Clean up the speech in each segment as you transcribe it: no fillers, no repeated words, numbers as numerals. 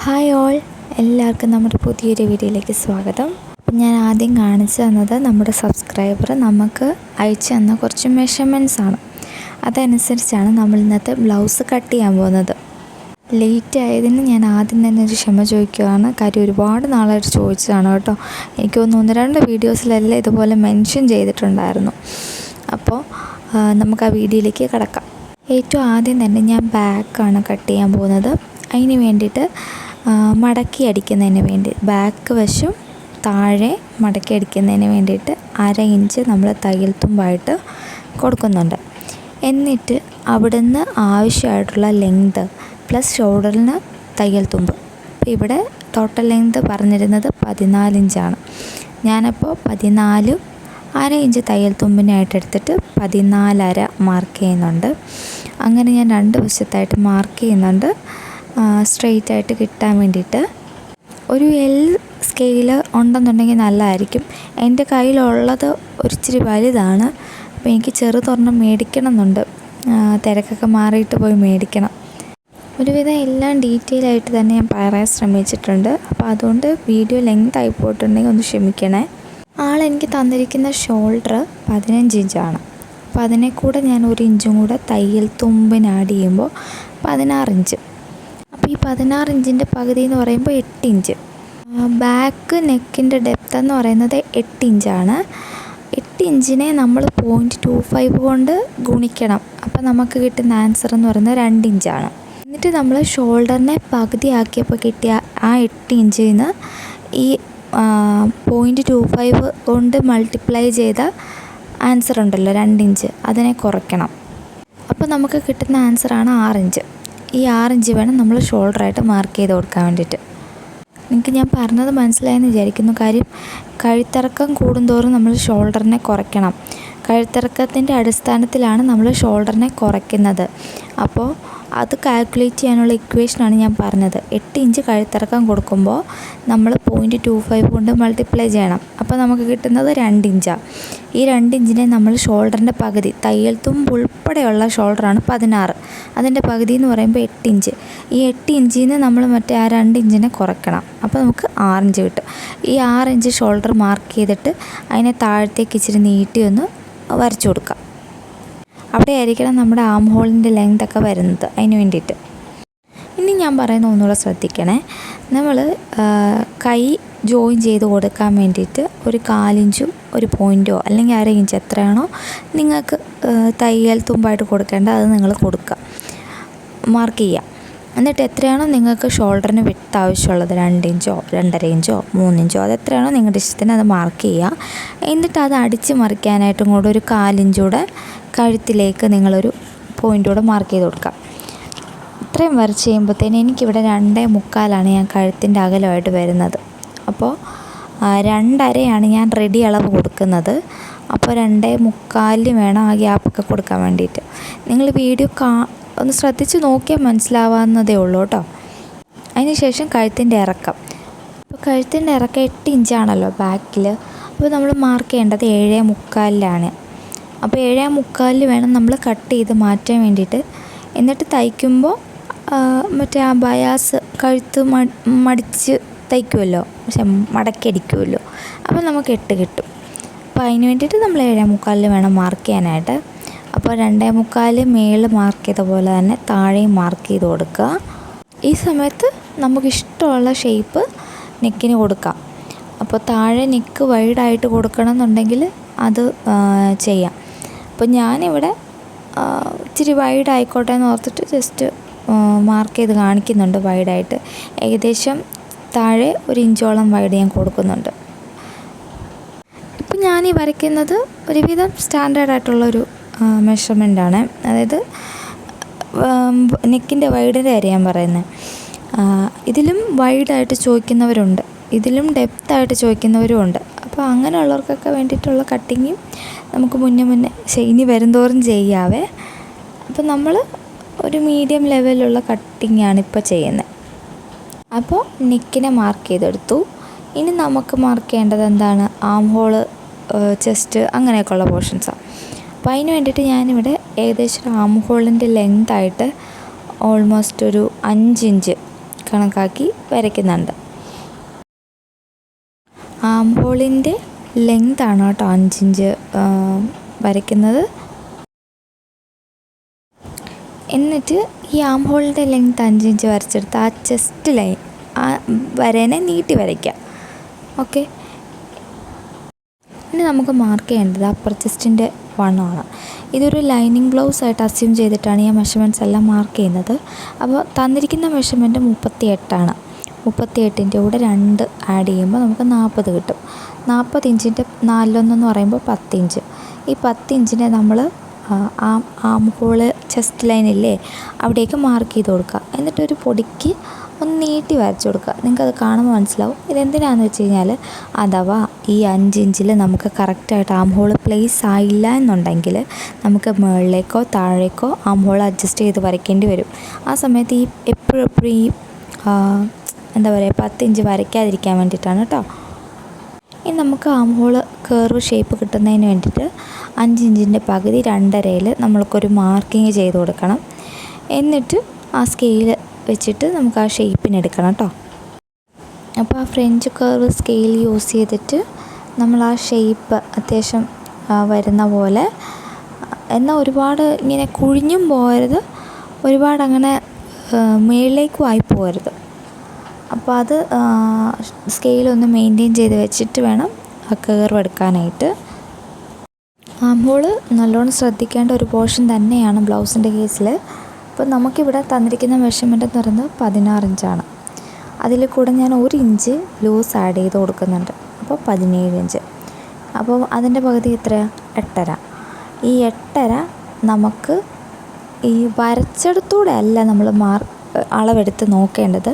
Hi all, എല്ലാവർക്കും നമ്മുടെ പുതിയൊരു വീഡിയോയിലേക്ക് സ്വാഗതം. അപ്പം ഞാൻ ആദ്യം കാണിച്ചു തന്നത് നമ്മുടെ സബ്സ്ക്രൈബർ നമുക്ക് അയച്ചു തന്ന കുറച്ച് മെഷർമെൻറ്റ്സ് ആണ്. അതനുസരിച്ചാണ് നമ്മൾ ഇന്നത്തെ ബ്ലൗസ് കട്ട് ചെയ്യാൻ പോകുന്നത്. ലേറ്റ് ആയതിന് ഞാൻ ആദ്യം തന്നെ ഒരു ക്ഷമ ചോദിക്കുകയാണ്. കാര്യം ഒരുപാട് നാളായിട്ട് ചോദിച്ചതാണ് കേട്ടോ. എനിക്ക് ഒന്ന് രണ്ട് വീഡിയോസിലെല്ലാം ഇതുപോലെ മെൻഷൻ ചെയ്തിട്ടുണ്ടായിരുന്നു. അപ്പോൾ നമുക്ക് ആ വീഡിയോയിലേക്ക് കിടക്കാം. ഏറ്റവും ആദ്യം തന്നെ ഞാൻ ബാക്കാണ് കട്ട് ചെയ്യാൻ പോകുന്നത്. അതിന് വേണ്ടിയിട്ട് മടക്കി അടിക്കുന്നതിന് വേണ്ടി ബാക്ക് വശം താഴെ മടക്കി അടിക്കുന്നതിന് വേണ്ടിയിട്ട് 1/2 ഇഞ്ച് നമ്മൾ തയ്യൽ തുമ്പായിട്ട് കൊടുക്കുന്നുണ്ട്. എന്നിട്ട് അവിടുന്ന് ആവശ്യമായിട്ടുള്ള ലെങ്ത് പ്ലസ് ഷോൾഡറിന് തയ്യൽ തുമ്പ്. അപ്പോൾ ഇവിടെ ടോട്ടൽ ലെങ്ത് പറഞ്ഞിരുന്നത് 14 ഇഞ്ചാണ്. ഞാനപ്പോൾ 14.5 ഇഞ്ച് തയ്യൽ തുമ്പിനായിട്ട് എടുത്തിട്ട് 14.5 മാർക്ക് ചെയ്യുന്നുണ്ട്. അങ്ങനെ ഞാൻ 2 വശത്തായിട്ട് മാർക്ക് ചെയ്യുന്നുണ്ട്, സ്ട്രെയിറ്റ് ആയിട്ട് കിട്ടാൻ വേണ്ടിയിട്ട്. ഒരു എൽ സ്കെയിൽ ഉണ്ടെന്നുണ്ടെങ്കിൽ നല്ലതായിരിക്കും. എൻ്റെ കയ്യിലുള്ളത് ഒരിച്ചിരി വലുതാണ്. അപ്പോൾ എനിക്ക് ചെറുതൊരെണ്ണം മേടിക്കണം എന്നുണ്ട്. തിരക്കൊക്കെ മാറിയിട്ട് പോയി മേടിക്കണം. ഒരുവിധം എല്ലാം ഡീറ്റെയിൽ ആയിട്ട് തന്നെ ഞാൻ പറയാൻ ശ്രമിച്ചിട്ടുണ്ട്. അപ്പോൾ അതുകൊണ്ട് വീഡിയോ ലെങ്ത് ആയി പോയിട്ടുണ്ടെങ്കിൽ ഒന്ന് ക്ഷമിക്കണേ. ആളെനിക്ക് തന്നിരിക്കുന്ന ഷോൾഡർ 15 ഇഞ്ചാണ്. അപ്പോൾ അതിനെ കൂടെ ഞാൻ 1 ഇഞ്ചും കൂടെ തയ്യൽ തുമ്പിന് ആഡ് ചെയ്യുമ്പോൾ 16 ഇഞ്ച്. അപ്പോൾ ഈ 16 ഇഞ്ചിൻ്റെ പകുതി എന്ന് പറയുമ്പോൾ 8 ഇഞ്ച്. ബാക്ക് നെക്കിൻ്റെ ഡെപ്ത് എന്ന് പറയുന്നത് 8 ഇഞ്ചാണ്. 8 ഇഞ്ചിനെ നമ്മൾ 0.25 കൊണ്ട് ഗുണിക്കണം. അപ്പോൾ നമുക്ക് കിട്ടുന്ന ആൻസർ എന്ന് പറയുന്നത് 2 ഇഞ്ചാണ്. എന്നിട്ട് നമ്മൾ ഷോൾഡറിനെ പകുതി ആക്കിയപ്പോൾ കിട്ടിയ ആ 8 ഇഞ്ചിൽ നിന്ന് ഈ 0.25 കൊണ്ട് മൾട്ടിപ്ലൈ ചെയ്ത ആൻസർ ഉണ്ടല്ലോ 2 ഇഞ്ച്, അതിനെ കുറയ്ക്കണം. അപ്പോൾ നമുക്ക് കിട്ടുന്ന ആൻസറാണ് 6 ഇഞ്ച്. ഈ 6 ഇഞ്ച് വേണം നമ്മൾ ഷോൾഡറായിട്ട് മാർക്ക് ചെയ്ത് കൊടുക്കാൻ വേണ്ടിയിട്ട്. നിങ്ങൾക്ക് ഞാൻ പറഞ്ഞത് മനസ്സിലായെന്ന് വിചാരിക്കുന്നു. കാര്യം കഴുത്തിറക്കം കൂടുന്തോറും നമ്മൾ ഷോൾഡറിനെ കുറയ്ക്കണം. കഴുത്തിറക്കത്തിൻ്റെ അടിസ്ഥാനത്തിലാണ് നമ്മൾ ഷോൾഡറിനെ കുറയ്ക്കുന്നത്. അപ്പോൾ അത് കാൽക്കുലേറ്റ് ചെയ്യാനുള്ള ഇക്വേഷനാണ് ഞാൻ പറഞ്ഞത്. 8 ഇഞ്ച് കഴുത്തിറക്കം കൊടുക്കുമ്പോൾ നമ്മൾ 0.25 കൊണ്ട് മൾട്ടിപ്ലൈ ചെയ്യണം. അപ്പോൾ നമുക്ക് കിട്ടുന്നത് 2 ഇഞ്ചാണ്. ഈ 2 ഇഞ്ചിനെ നമ്മൾ ഷോൾഡറിൻ്റെ പകുതി, തയ്യൽ തുമ്പ് ഉൾപ്പെടെയുള്ള ഷോൾഡറാണ് 16, അതിൻ്റെ പകുതി എന്ന് പറയുമ്പോൾ 8 ഇഞ്ച്. ഈ 8 ഇഞ്ചിൽ നിന്ന് നമ്മൾ മറ്റേ ആ 2 ഇഞ്ചിനെ കുറയ്ക്കണം. അപ്പോൾ നമുക്ക് 6 ഇഞ്ച് കിട്ടും. ഈ 6 ഇഞ്ച് ഷോൾഡർ മാർക്ക് ചെയ്തിട്ട് അതിനെ താഴത്തേക്ക് ഇച്ചിരി നീട്ടി ഒന്ന് വരച്ചു കൊടുക്കാം. അവിടെ ആയിരിക്കണം നമ്മുടെ ആം ഹോളിൻ്റെ ലെങ്തൊക്കെ വരുന്നത്. അതിന് വേണ്ടിയിട്ട് ഇനി ഞാൻ പറയുന്ന ഒന്നുകൂടെ ശ്രദ്ധിക്കണേ. നമ്മൾ കൈ ജോയിൻ ചെയ്ത് കൊടുക്കാൻ വേണ്ടിയിട്ട് ഒരു 1/4 ഇഞ്ചും ഒരു പോയിൻറ്റോ അല്ലെങ്കിൽ 1/2 ഇഞ്ച് എത്രയാണോ നിങ്ങൾക്ക് തയ്യൽ തുമ്പായിട്ട് കൊടുക്കേണ്ടത് അത് നിങ്ങൾ കൊടുക്കുക, മാർക്ക് ചെയ്യുക. എന്നിട്ട് എത്രയാണോ നിങ്ങൾക്ക് ഷോൾഡറിന് വിട്ട് ആവശ്യമുള്ളത്, 2 ഇഞ്ചോ 2.5 ഇഞ്ചോ 3 ഇഞ്ചോ അതെത്രയാണോ നിങ്ങളുടെ ഇഷ്ടത്തിന് അത് മാർക്ക് ചെയ്യുക. എന്നിട്ട് അത് അടിച്ച് മറിക്കാനായിട്ടും കൂടെ ഒരു 1/4 ഇഞ്ചൂടെ കഴുത്തിലേക്ക് നിങ്ങളൊരു പോയിൻ്റൂടെ മാർക്ക് ചെയ്ത് കൊടുക്കുക. ഇത്രയും വരച്ച് ചെയ്യുമ്പോഴത്തേന് എനിക്കിവിടെ 2.25 ഞാൻ കഴുത്തിൻ്റെ അകലമായിട്ട് വരുന്നത്. അപ്പോൾ 2.5 ഞാൻ റെഡി അളവ് കൊടുക്കുന്നത്. അപ്പോൾ 2.25 വേണം ആ ഗ്യാപ്പൊക്കെ കൊടുക്കാൻ വേണ്ടിയിട്ട്. നിങ്ങൾ വീഡിയോ ഒന്ന് ശ്രദ്ധിച്ച് നോക്കിയാൽ മനസ്സിലാവാവുന്നതേ ഉള്ളൂ കേട്ടോ. അതിന് ശേഷം കഴുത്തിൻ്റെ ഇറക്കം. അപ്പോൾ കഴുത്തിൻ്റെ ഇറക്കം 8 ഇഞ്ചാണല്ലോ ബാക്കിൽ. അപ്പോൾ നമ്മൾ മാർക്ക് ചെയ്യേണ്ടത് 7.25 അപ്പോൾ 7.25 വേണം നമ്മൾ കട്ട് ചെയ്ത് മാറ്റാൻ വേണ്ടിയിട്ട്. എന്നിട്ട് തയ്ക്കുമ്പോൾ മറ്റേ ആ ബയാസ് കഴുത്ത് മടിച്ച് തയ്ക്കുമല്ലോ, പക്ഷെ മടക്കടിക്കുമല്ലോ, അപ്പോൾ നമുക്ക് 8 കിട്ടും. അപ്പോൾ അതിന് വേണ്ടിയിട്ട് നമ്മൾ 7.25 വേണം മാർക്ക് ചെയ്യാനായിട്ട്. അപ്പോൾ 2.25 മേളിൽ മാർക്ക് ചെയ്ത പോലെ തന്നെ താഴെയും മാർക്ക് ചെയ്ത് കൊടുക്കുക. ഈ സമയത്ത് നമുക്കിഷ്ടമുള്ള ഷേപ്പ് നെക്കിന് കൊടുക്കാം. അപ്പോൾ താഴെ നെക്ക് വൈഡായിട്ട് കൊടുക്കണം എന്നുണ്ടെങ്കിൽ അത് ചെയ്യാം. അപ്പോൾ ഞാനിവിടെ ഇച്ചിരി വൈഡ് ആയിക്കോട്ടെ എന്ന് ഓർത്തിട്ട് ജസ്റ്റ് മാർക്ക് ചെയ്ത് കാണിക്കുന്നുണ്ട് വൈഡായിട്ട്. ഏകദേശം താഴെ 1 ഇഞ്ചോളം വൈഡ് ഞാൻ കൊടുക്കുന്നുണ്ട്. ഇപ്പോൾ ഞാനീ വരയ്ക്കുന്നത് ഒരുവിധം സ്റ്റാൻഡേർഡായിട്ടുള്ളൊരു മെഷർമെൻ്റാണ്. അതായത് നെക്കിൻ്റെ വൈഡിൻ്റെ കാര്യം ഞാൻ പറയുന്നത്. ഇതിലും വൈഡായിട്ട് ചോദിക്കുന്നവരുണ്ട്, ഇതിലും ഡെപ്തായിട്ട് ചോദിക്കുന്നവരും ഉണ്ട്. അപ്പോൾ അങ്ങനെയുള്ളവർക്കൊക്കെ വേണ്ടിയിട്ടുള്ള കട്ടിങ്ങും നമുക്ക് മുന്നേ ഇനി വരുംതോറും ചെയ്യാവേ. അപ്പോൾ നമ്മൾ ഒരു മീഡിയം ലെവലിലുള്ള കട്ടിങ്ങാണ് ഇപ്പോൾ ചെയ്യുന്നത്. അപ്പോൾ നെക്കിനെ മാർക്ക് ചെയ്തെടുത്തു. ഇനി നമുക്ക് മാർക്ക് ചെയ്യേണ്ടത് എന്താണ്? ആം ഹോള്, ചെസ്റ്റ്, അങ്ങനെയൊക്കെയുള്ള പോർഷൻസാണ്. അപ്പോൾ അതിന് വേണ്ടിയിട്ട് ഞാനിവിടെ ഏകദേശം ആം ഹോളിൻ്റെ ലെങ്തായിട്ട് ഓൾമോസ്റ്റ് ഒരു 5 ഇഞ്ച് കണക്കാക്കി വരയ്ക്കുന്നുണ്ട്. ആം ഹോളിൻ്റെ ലെങ്താണ് കേട്ടോ 5 ഇഞ്ച് വരയ്ക്കുന്നത്. എന്നിട്ട് ഈ ആം ഹോളിൻ്റെ ലെങ്ത് 5 ഇഞ്ച് വരച്ചെടുത്ത് ആ ചെസ്റ്റ് ലൈൻ ആ വരേനെ നീട്ടി വരയ്ക്കാം. ഓക്കെ, ഇനി നമുക്ക് മാർക്ക് ചെയ്യേണ്ടത് അപ്പർ ചെസ്റ്റിൻ്റെ വണ്ണമാണ്. ഇതൊരു ലൈനിങ് ബ്ലൗസ് ആയിട്ട് അസ്യൂം ചെയ്തിട്ടാണ് ഈ മെഷർമെൻറ്റ്സ് എല്ലാം മാർക്ക് ചെയ്യുന്നത്. അപ്പോൾ തന്നിരിക്കുന്ന മെഷർമെൻറ്റ് 38ആണ്. 38ൻ്റെ കൂടെ 2 ആഡ് ചെയ്യുമ്പോൾ നമുക്ക് 40 കിട്ടും. 40 ഇഞ്ചിൻ്റെ 4/1 എന്ന് പറയുമ്പോൾ 10 ഇഞ്ച്. ഈ 10 ഇഞ്ചിനെ നമ്മൾ ആം ഹോള് ചെസ്റ്റ് ലൈനില്ലേ അവിടേക്ക് മാർക്ക് ചെയ്ത് കൊടുക്കുക. എന്നിട്ടൊരു പൊടിക്ക് ഒന്ന് നീട്ടി വരച്ച് കൊടുക്കുക. നിങ്ങൾക്കത് കാണുമ്പോൾ മനസ്സിലാവും. ഇതെന്തിനാണെന്ന് വെച്ച് കഴിഞ്ഞാൽ അഥവാ ഈ 5 ഇഞ്ചിൽ നമുക്ക് കറക്റ്റായിട്ട് ആം ഹോള് പ്ലേസ് ആയില്ല എന്നുണ്ടെങ്കിൽ നമുക്ക് മുകളിലേക്കോ താഴേക്കോ ആം ഹോൾ അഡ്ജസ്റ്റ് ചെയ്ത് വരയ്ക്കേണ്ടി വരും. ആ സമയത്ത് ഈ എപ്പോഴും ഈ എന്താ പറയുക 10 ഇഞ്ച് വരയ്ക്കാതിരിക്കാൻ വേണ്ടിയിട്ടാണ് കേട്ടോ. ഇനി നമുക്ക് ആം ഹോള് കർവ് ഷേപ്പ് കിട്ടുന്നതിന് വേണ്ടിയിട്ട് 5 ഇഞ്ചിൻ്റെ പകുതി 2.5 നമ്മൾക്കൊരു മാർക്കിങ് ചെയ്ത് കൊടുക്കണം. എന്നിട്ട് ആ സ്കെയിൽ വെച്ചിട്ട് നമുക്ക് ആ ഷേപ്പിന് എടുക്കണം കേട്ടോ. അപ്പോൾ ആ ഫ്രഞ്ച് കർവ് സ്കെയിൽ യൂസ് ചെയ്തിട്ട് നമ്മൾ ആ ഷേപ്പ് അത്യാവശ്യം വരുന്ന പോലെ, എന്നാൽ ഒരുപാട് ഇങ്ങനെ കുഴിഞ്ഞും പോകരുത്, ഒരുപാട് അങ്ങനെ മുകളിലേക്കും ആയി പോകരുത്. അപ്പോൾ അത് സ്കെയിലൊന്ന് മെയിൻറ്റെയിൻ ചെയ്ത് വെച്ചിട്ട് വേണം ആ കർവ് എടുക്കാനായിട്ട്. ആം ഹോള് നല്ലോണം ശ്രദ്ധിക്കേണ്ട ഒരു പോർഷൻ തന്നെയാണ് ബ്ലൗസിൻ്റെ കേസിൽ. അപ്പോൾ നമുക്കിവിടെ തന്നിരിക്കുന്ന മെഷർമെൻറ്റ് എന്ന് പറയുന്നത് 16 ഇഞ്ചാണ്. അതിൽ കൂടെ ഞാൻ 1 ഇഞ്ച് ലൂസ് ആഡ് ചെയ്ത് കൊടുക്കുന്നുണ്ട്. അപ്പോൾ 17 ഇഞ്ച്. അപ്പോൾ അതിൻ്റെ പകുതി എത്രയാണ്? 8.5. ഈ 8.5 നമുക്ക് ഈ വരച്ചെടുത്തൂടെ അല്ല നമ്മൾ അളവെടുത്ത് നോക്കേണ്ടത്.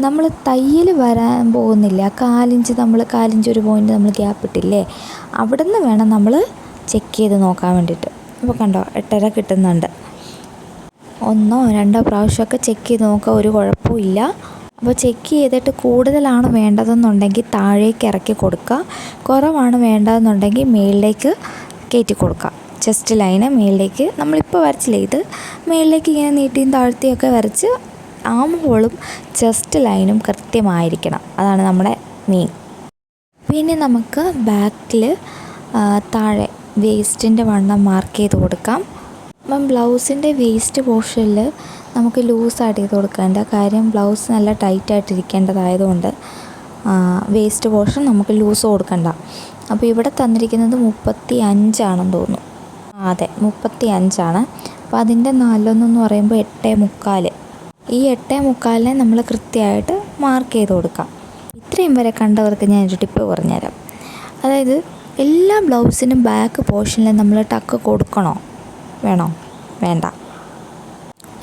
നമ്മൾ തയ്യൽ വരാൻ പോകുന്നില്ല, 4 ഇഞ്ച് നമ്മൾ 4 ഇഞ്ച് ഒരു പോയിൻ്റ് നമ്മൾ ഗ്യാപ്പ് ഇട്ടില്ലേ, അവിടെ നിന്ന് വേണം നമ്മൾ ചെക്ക് ചെയ്ത് നോക്കാൻ വേണ്ടിയിട്ട്. അപ്പോൾ കണ്ടോ 8.5 കിട്ടുന്നുണ്ട്. 1 or 2 പ്രാവശ്യമൊക്കെ ചെക്ക് ചെയ്ത് നോക്കുക, ഒരു കുഴപ്പമില്ല. അപ്പോൾ ചെക്ക് ചെയ്തിട്ട് കൂടുതലാണ് വേണ്ടതെന്നുണ്ടെങ്കിൽ താഴേക്ക് ഇറക്കി കൊടുക്കുക, കുറവാണ് വേണ്ടതെന്നുണ്ടെങ്കിൽ മേളിലേക്ക് കയറ്റി കൊടുക്കുക. ചെസ്റ്റ് ലൈന് മേളിലേക്ക് നമ്മളിപ്പോൾ വരച്ചില്ലേ, ഇത് മേളിലേക്ക് ഇങ്ങനെ നീട്ടിയും താഴ്ത്തിയൊക്കെ വരച്ച് ആം ഹോളും ചെസ്റ്റ് ലൈനും കൃത്യമായിരിക്കണം. അതാണ് നമ്മുടെ മെയിൻ. പിന്നെ നമുക്ക് ബാക്കിൽ താഴെ വേസ്റ്റിൻ്റെ വണ്ണം മാർക്ക് ചെയ്ത് കൊടുക്കാം. അപ്പം ബ്ലൗസിൻ്റെ വേസ്റ്റ് പോർഷനിൽ നമുക്ക് ലൂസ് ആഡ് ചെയ്ത് കൊടുക്കേണ്ട കാര്യം, ബ്ലൗസ് നല്ല ടൈറ്റായിട്ടിരിക്കേണ്ടതായതുകൊണ്ട് വേസ്റ്റ് പോർഷൻ നമുക്ക് ലൂസ് കൊടുക്കണ്ട. അപ്പോൾ ഇവിടെ തന്നിരിക്കുന്നത് 35 തോന്നുന്നു. അതെ, 35. അപ്പോൾ അതിൻ്റെ 4/1 എന്ന് പറയുമ്പോൾ 8.25. ഈ 8.25 നമ്മൾ കൃത്യമായിട്ട് മാർക്ക് ചെയ്ത് കൊടുക്കാം. ഇത്രയും വരെ കണ്ടവർക്ക് ഞാനൊരു ടിപ്പ് പറഞ്ഞുതരാം. അതായത് എല്ലാ ബ്ലൗസിനും ബാക്ക് പോർഷനിൽ നമ്മൾ ടക്ക് കൊടുക്കണോ വേണോ? വേണ്ട.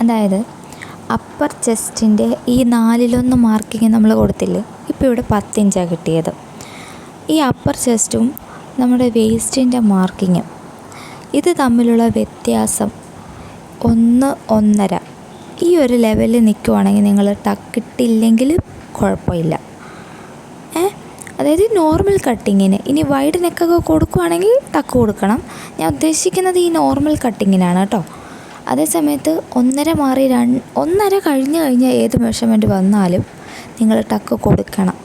അതായത് അപ്പർ ചെസ്റ്റിൻ്റെ ഈ 4/1 മാർക്കിങ് നമ്മൾ കൊടുത്തില്ലേ, ഇപ്പോൾ ഇവിടെ 10 ഇഞ്ചാണ് കിട്ടിയത്. ഈ അപ്പർ ചെസ്റ്റും നമ്മുടെ വേസ്റ്റിൻ്റെ മാർക്കിങ്ങും ഇത് തമ്മിലുള്ള വ്യത്യാസം 1-1.5 ഈ ഒരു ലെവലിൽ നിൽക്കുവാണെങ്കിൽ നിങ്ങൾ ടക്കിട്ടില്ലെങ്കിൽ കുഴപ്പമില്ല. അതായത് നോർമൽ കട്ടിങ്ങിന്. ഇനി വൈഡ് നെക്കൊക്കെ കൊടുക്കുകയാണെങ്കിൽ ടക്ക് കൊടുക്കണം. ഞാൻ ഉദ്ദേശിക്കുന്നത് ഈ നോർമൽ കട്ടിങ്ങിനാണ് കേട്ടോ. അതേസമയത്ത് 1.5 മാറി 1.5 കഴിഞ്ഞാൽ ഏത് മെഷർമെൻറ്റ് വന്നാലും നിങ്ങൾ ടക്ക് കൊടുക്കണം.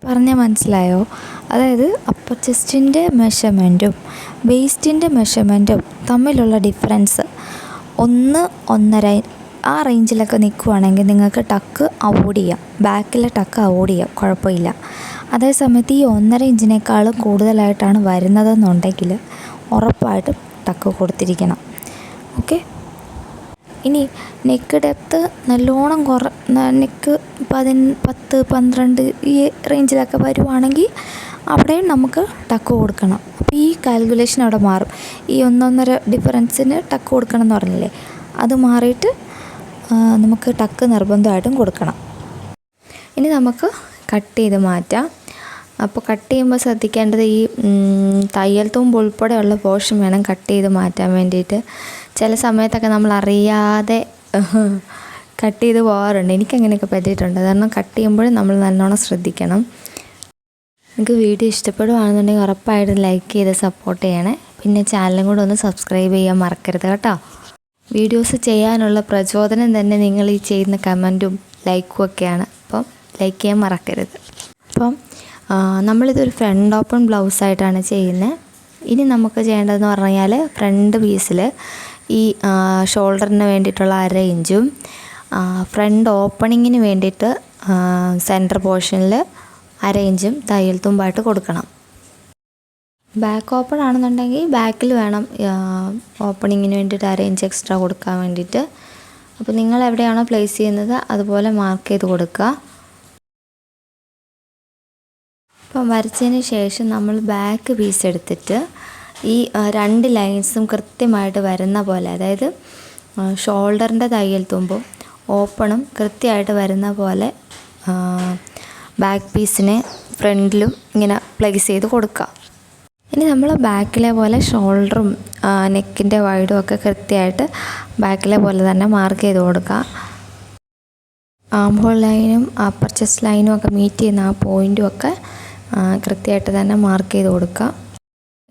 പറഞ്ഞാൽ മനസ്സിലായോ? അതായത് അപ്പർ ചെസ്റ്റിൻ്റെ മെഷർമെൻറ്റും വേസ്റ്റിൻ്റെ മെഷർമെൻറ്റും തമ്മിലുള്ള ഡിഫറൻസ് 1-1.5 ആ റേഞ്ചിലൊക്കെ നിൽക്കുവാണെങ്കിൽ നിങ്ങൾക്ക് ടക്ക് അവോയ്ഡ് ചെയ്യാം, ബാക്കിലെ ടക്ക് അവോയ്ഡ് ചെയ്യാം, കുഴപ്പമില്ല. അതേസമയത്ത് ഈ 1.5 ഇഞ്ചിനേക്കാൾ കൂടുതലായിട്ടാണ് വരുന്നതെന്നുണ്ടെങ്കിൽ ഉറപ്പായിട്ടും ടക്ക് കൊടുത്തിരിക്കണം. ഓക്കെ. ഇനി നെക്ക് ഡെപ്ത്ത് നല്ലോണം നെക്ക് 10-12 ഈ റേഞ്ചിലൊക്കെ വരുവാണെങ്കിൽ അവിടെയും നമുക്ക് ടക്ക് കൊടുക്കണം. അപ്പോൾ ഈ കാൽക്കുലേഷൻ അവിടെ മാറും. ഈ 1-1.5 ഡിഫറൻസിന് ടക്ക് കൊടുക്കണം എന്ന് പറഞ്ഞില്ലേ, അത് മാറിയിട്ട് നമുക്ക് ടക്ക് നിർബന്ധമായിട്ടും കൊടുക്കണം. ഇനി നമുക്ക് കട്ട് ചെയ്ത് മാറ്റാം. അപ്പോൾ കട്ട് ചെയ്യുമ്പോൾ ശ്രദ്ധിക്കേണ്ടത് ഈ തയ്യൽ തുമ്പ് ഉൾപ്പെടെയുള്ള പോർഷൻ വേണം കട്ട് ചെയ്ത് മാറ്റാൻ വേണ്ടിയിട്ട്. ചില സമയത്തൊക്കെ നമ്മൾ അറിയാതെ കട്ട് ചെയ്ത് പോകാറുണ്ട്. എനിക്കങ്ങനെയൊക്കെ പറ്റിയിട്ടുണ്ട്. കാരണം കട്ട് ചെയ്യുമ്പോഴും നമ്മൾ നല്ലോണം ശ്രദ്ധിക്കണം. നിങ്ങൾക്ക് വീഡിയോ ഇഷ്ടപ്പെടുകയാണെന്നുണ്ടെങ്കിൽ ഉറപ്പായിട്ടും ലൈക്ക് ചെയ്ത് സപ്പോർട്ട് ചെയ്യണേ. പിന്നെ ചാനലും കൂടെ ഒന്ന് സബ്സ്ക്രൈബ് ചെയ്യാൻ മറക്കരുത് കേട്ടോ. വീഡിയോസ് ചെയ്യാനുള്ള പ്രചോദനം തന്നെ നിങ്ങൾ ഈ ചെയ്യുന്ന കമൻറ്റും ലൈക്കും ഒക്കെയാണ്. അപ്പം ലൈക്ക് ചെയ്യാൻ മറക്കരുത്. അപ്പം നമ്മളിതൊരു ഫ്രണ്ട് ഓപ്പൺ ബ്ലൗസായിട്ടാണ് ചെയ്യുന്നത്. ഇനി നമുക്ക് ചെയ്യേണ്ടതെന്ന് പറഞ്ഞാൽ ഫ്രണ്ട് പീസിൽ ഈ ഷോൾഡറിന് വേണ്ടിയിട്ടുള്ള 1/2 ഇഞ്ചും ഫ്രണ്ട് ഓപ്പണിങ്ങിന് വേണ്ടിയിട്ട് സെൻറ്റർ പോർഷനിൽ 1/2 ഇഞ്ചും തയ്യൽ തുമ്പായിട്ട് കൊടുക്കണം. ബാക്ക് ഓപ്പൺ ആണെന്നുണ്ടെങ്കിൽ ബാക്കിൽ വേണം ഓപ്പണിങ്ങിന് വേണ്ടിയിട്ട് 1/2 ഇഞ്ച് എക്സ്ട്രാ കൊടുക്കാൻ വേണ്ടിയിട്ട്. അപ്പോൾ നിങ്ങൾ എവിടെയാണോ പ്ലേസ് ചെയ്യുന്നത് അതുപോലെ മാർക്ക് ചെയ്ത് കൊടുക്കുക. അപ്പം വരച്ചതിന് ശേഷം നമ്മൾ ബാക്ക് പീസ് എടുത്തിട്ട് ഈ 2 ലൈൻസും കൃത്യമായിട്ട് വരുന്ന പോലെ, അതായത് ഷോൾഡറിൻ്റെ തയ്യൽ തുമ്പും ഓപ്പണും കൃത്യമായിട്ട് വരുന്ന പോലെ ബാക്ക് പീസിനെ ഫ്രണ്ടിലും ഇങ്ങനെ പ്ലേസ് ചെയ്ത് കൊടുക്കുക. ഇനി നമ്മൾ ബാക്കിലെ പോലെ ഷോൾഡറും നെക്കിൻ്റെ വൈഡും ഒക്കെ കൃത്യമായിട്ട് ബാക്കിലെ പോലെ തന്നെ മാർക്ക് ചെയ്ത് കൊടുക്കുക. ആം ഹോൾ ലൈനും അപ്പർ ചെസ്റ്റ് ലൈനും ഒക്കെ മീറ്റ് ചെയ്യുന്ന ആ പോയിൻറ്റും ഒക്കെ കൃത്യമായിട്ട് തന്നെ മാർക്ക് ചെയ്ത് കൊടുക്കുക.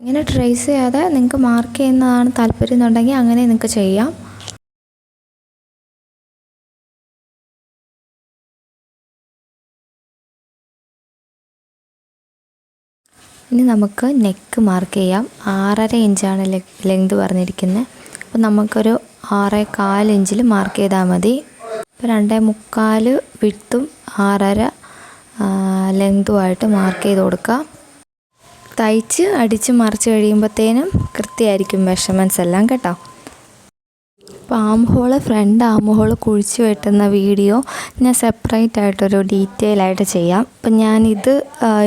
ഇങ്ങനെ ട്രേസ് ചെയ്യാതെ നിങ്ങൾക്ക് മാർക്ക് ചെയ്യുന്നതാണ് താല്പര്യം എന്നുണ്ടെങ്കിൽ അങ്ങനെ നിങ്ങൾക്ക് ചെയ്യാം. ഇനി നമുക്ക് നെക്ക് മാർക്ക് ചെയ്യാം. 6.5 ഇഞ്ചാണ് ലെങ്ത് പറഞ്ഞിരിക്കുന്നത്. അപ്പോൾ നമുക്കൊരു 6.25 ഇഞ്ചിൽ മാർക്ക് ചെയ്താൽ മതി. ഇപ്പോൾ 2.25 വിഡ്ത്തും 6.5 ലെങ്തുമായിട്ട് മാർക്ക് ചെയ്ത് കൊടുക്കുക. തയ്ച്ച് അടിച്ച് മറിച്ച് കഴിയുമ്പോഴത്തേനും കൃത്യമായിരിക്കും മെഷർമെൻറ്റ്സ് എല്ലാം കേട്ടോ. അപ്പോൾ ഫ്രണ്ട് ആം ഹോൾ കുഴിച്ച് വെട്ടുന്ന വീഡിയോ ഞാൻ സെപ്പറേറ്റ് ആയിട്ടൊരു ഡീറ്റെയിൽ ആയിട്ട് ചെയ്യാം. അപ്പം ഞാനിത്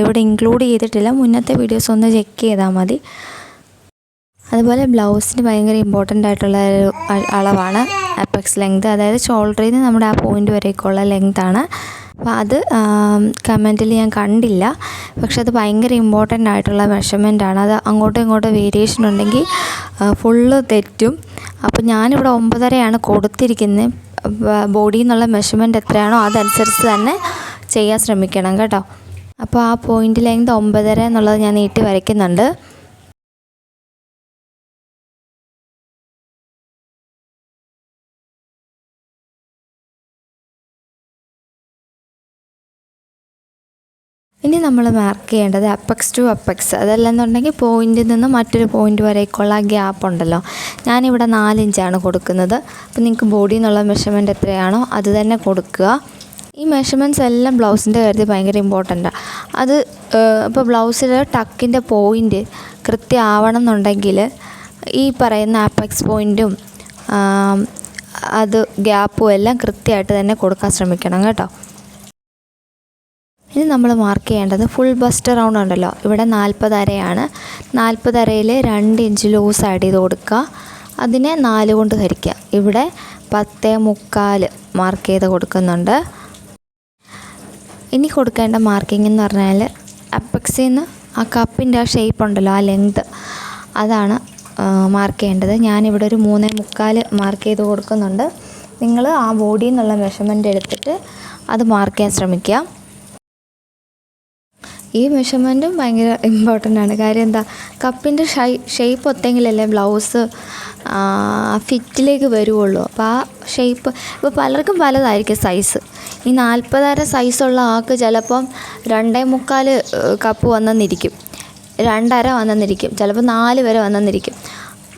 ഇവിടെ ഇൻക്ലൂഡ് ചെയ്തിട്ടില്ല. മുന്നത്തെ വീഡിയോസ് ഒന്ന് ചെക്ക് ചെയ്താൽ മതി. അതുപോലെ ബ്ലൗസിന് ഭയങ്കര ഇമ്പോർട്ടൻ്റ് ആയിട്ടുള്ള ഒരു അളവാണ് അപ്പെക്സ് ലെങ്ത്, അതായത് ഷോൾഡറിൽ നിന്ന് നമ്മുടെ ആ പോയിൻ്റ് വരേക്കുള്ള ലെങ്താണ്. അപ്പോൾ അത് കമൻറ്റിൽ ഞാൻ കണ്ടില്ല, പക്ഷെ അത് ഭയങ്കര ഇമ്പോർട്ടൻ്റ് ആയിട്ടുള്ള മെഷർമെൻറ്റാണ്. അത് അങ്ങോട്ടും ഇങ്ങോട്ടും വേരിയേഷൻ ഉണ്ടെങ്കിൽ ഫുള്ള് തെറ്റും. അപ്പോൾ ഞാനിവിടെ 9.5 കൊടുത്തിരിക്കുന്നത്. ബോഡിയിൽ നിന്നുള്ള മെഷർമെൻറ്റ് എത്രയാണോ അതനുസരിച്ച് തന്നെ ചെയ്യാൻ ശ്രമിക്കണം കേട്ടോ. അപ്പോൾ ആ പോയിൻ്റ് ലെങ്ത് 9.5 എന്നുള്ളത് ഞാൻ നീട്ടി വരയ്ക്കുന്നുണ്ട്. ഇനി നമ്മൾ മാർക്ക് ചെയ്യേണ്ടത് അപ്പെക്സ് ടു അപ്പെക്സ്, അതല്ലെന്നുണ്ടെങ്കിൽ പോയിൻറ്റിൽ നിന്ന് മറ്റൊരു പോയിൻ്റ് വരേക്കുള്ള ഗ്യാപ്പ് ഉണ്ടല്ലോ. ഞാനിവിടെ 4 ഇഞ്ചാണ് കൊടുക്കുന്നത്. അപ്പോൾ നിങ്ങൾക്ക് ബോഡിയിൽ നിന്നുള്ള മെഷർമെൻറ്റ് എത്രയാണോ അത് തന്നെ കൊടുക്കുക. ഈ മെഷർമെൻറ്റ്സ് എല്ലാം ബ്ലൗസിൻ്റെ കാര്യത്തിൽ ഭയങ്കര ഇമ്പോർട്ടൻ്റാണ്. അത് ഇപ്പോൾ ബ്ലൗസിൽ ടക്കിൻ്റെ പോയിൻ്റ് കൃത്യമാവണം എന്നുണ്ടെങ്കിൽ ഈ പറയുന്ന അപ്പെക്സ് പോയിൻറ്റും അത് ഗ്യാപ്പും എല്ലാം കൃത്യമായിട്ട് തന്നെ കൊടുക്കാൻ ശ്രമിക്കണം കേട്ടോ. ഇനി നമ്മൾ മാർക്ക് ചെയ്യേണ്ടത് ഫുൾ ബസ്റ്റ് റൗണ്ട് ഉണ്ടല്ലോ. ഇവിടെ 40.5 40.5 2 ഇഞ്ച് ലൂസ് ആഡ് ചെയ്ത് കൊടുക്കുക. അതിനെ 4 കൊണ്ട് ഹരിക്കുക. ഇവിടെ 10.25 മാർക്ക് ചെയ്ത് കൊടുക്കുന്നുണ്ട്. ഇനി കൊടുക്കേണ്ട മാർക്കിംഗ് എന്ന് പറഞ്ഞാൽ അപ്പെക്സിൽ നിന്ന് ആ കപ്പിൻ്റെ ആ ഷേപ്പ് ഉണ്ടല്ലോ, ആ ലെങ്ത്, അതാണ് മാർക്ക് ചെയ്യേണ്ടത്. ഞാനിവിടെ ഒരു 3.25 മാർക്ക് ചെയ്ത് കൊടുക്കുന്നുണ്ട്. നിങ്ങൾ ആ ബോഡിയിൽ നിന്നുള്ള മെഷർമെൻറ്റ് എടുത്തിട്ട് അത് മാർക്ക് ചെയ്യാൻ ശ്രമിക്കുക. ഈ മെഷർമെൻറ്റും ഭയങ്കര ഇമ്പോർട്ടൻ്റ് ആണ്. കാര്യം എന്താ, കപ്പിൻ്റെ ഷേപ്പ് ഒത്തെങ്കിലല്ലേ ബ്ലൗസ് ഫിറ്റിലേക്ക് വരുള്ളൂ. അപ്പോൾ ആ ഷേപ്പ് ഇപ്പോൾ പലർക്കും പലതായിരിക്കും സൈസ്. ഈ 40.5 സൈസുള്ള ആൾക്ക് ചിലപ്പം 2.25 കപ്പ് വന്നെന്നിരിക്കും, 2.5 വന്നെന്നിരിക്കും, ചിലപ്പോൾ 4 വരെ വന്നെന്നിരിക്കും.